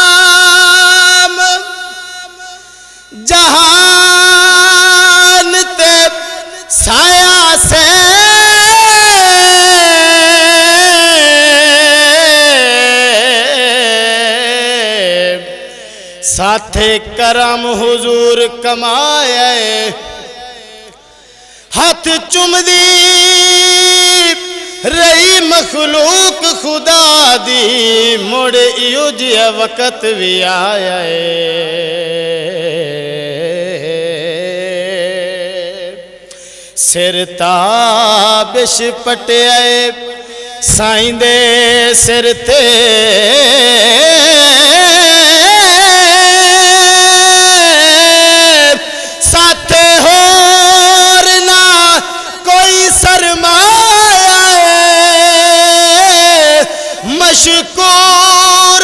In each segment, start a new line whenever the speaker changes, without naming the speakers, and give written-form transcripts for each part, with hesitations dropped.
بدنام جہان تے سایہ سے ساتھ کرم حضور کمایا ہاتھ چوم دی رہی مخلوق خدا دی مڑ ایو جیا وقت بھی آیا سر تابش پٹیا سائیں دے سر تے ساتھ ہور نہ کوئی سرمایہ مشکور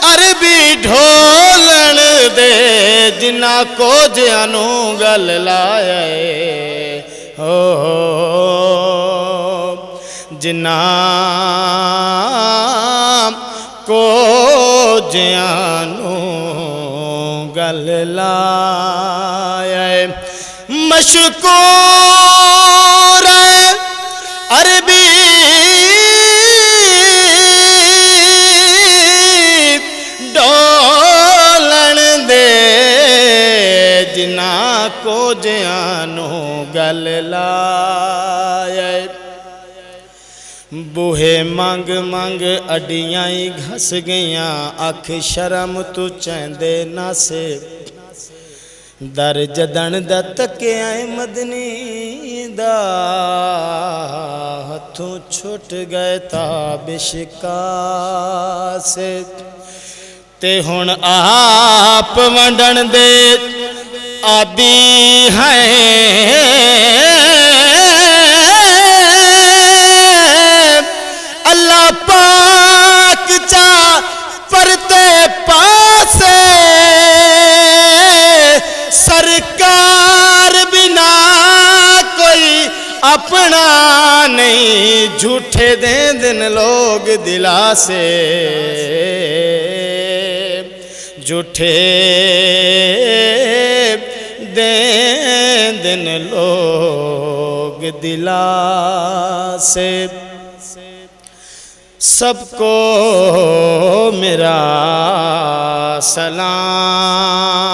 عربی ڈھولن دے جنہ کو جانو گل لایا جنہ کو جانو گل لایا مشکور عربی ڈولن دے جنہ کو جانو گل لایا بوہے مانگ مانگ اڈیاں گھس گیاں آکھ شرم تو چیندے نہ سے در جدن دا تکیاں مدنی دا ہتھوں چھٹ گئے تابش کا سے تے ہن آپ ونڈن دے آدی ہیں اللہ پاک چا پرتے پاسے سرکار بنا کوئی اپنا نہیں جھوٹے دیں دن لوگ دلا سے جھوٹے دیں دن لوگ دلا سے سب کو میرا سلام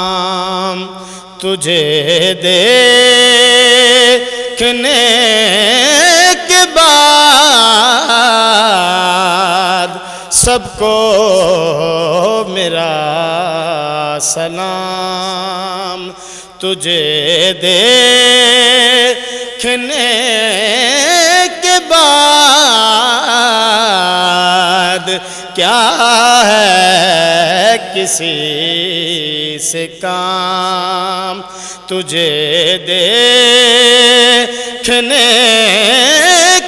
تجھے دیکھنے کے بعد سب کو میرا سلام تجھے دیکھنے کے بعد کیا ہے کسی سے کام تجھے دیکھنے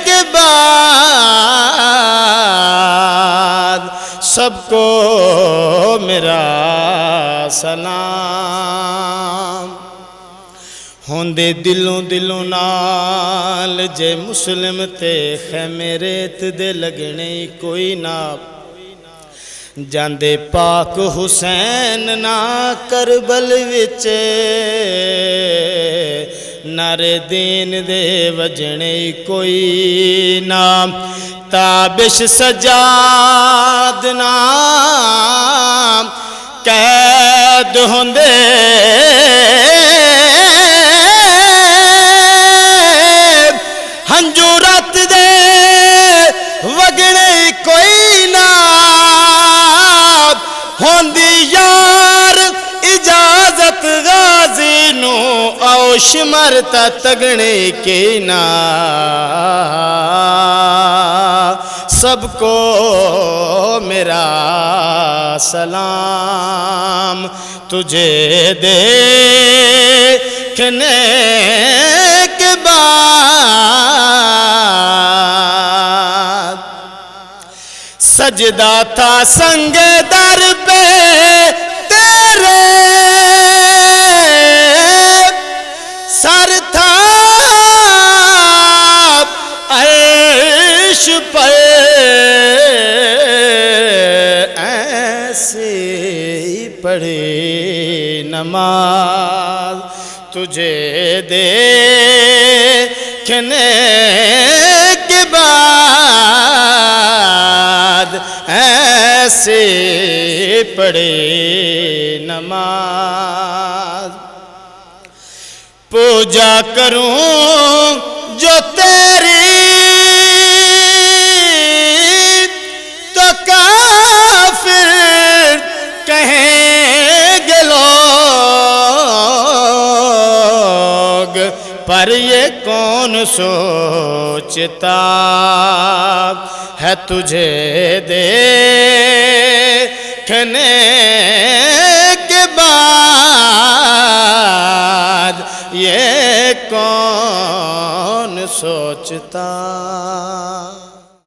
کے بعد سب کو میرا سلام ہوندے دلوں دلوں نال جے مسلم تے خیمے ریت دے لگنے کوئی نہ جاندے پاک حسین نہ کربل وچ نعرے دین دے وجنے کوئی نہ تابش سجاد نام قید ہوندے ہنجو رات دے وگنے کوئی نہ ہوندی یار اجازت غازی نو اوش مرتا تگنے کے نا سب کو میرا سلام، تجھے دیکھنے کے بعد سجدہ تھا سنگ در پہ تیرے، سر تھا عرش پہ، ایسے ہی پڑھی نماز، تجھے دیکھنے کے بعد ایسے پڑھی نماز، پوجا کروں جو تیری تو کافر کہیں گے لوگ، پر یہ کون سوچتا ہے تجھے دیکھنے کے بعد یہ کون سوچتا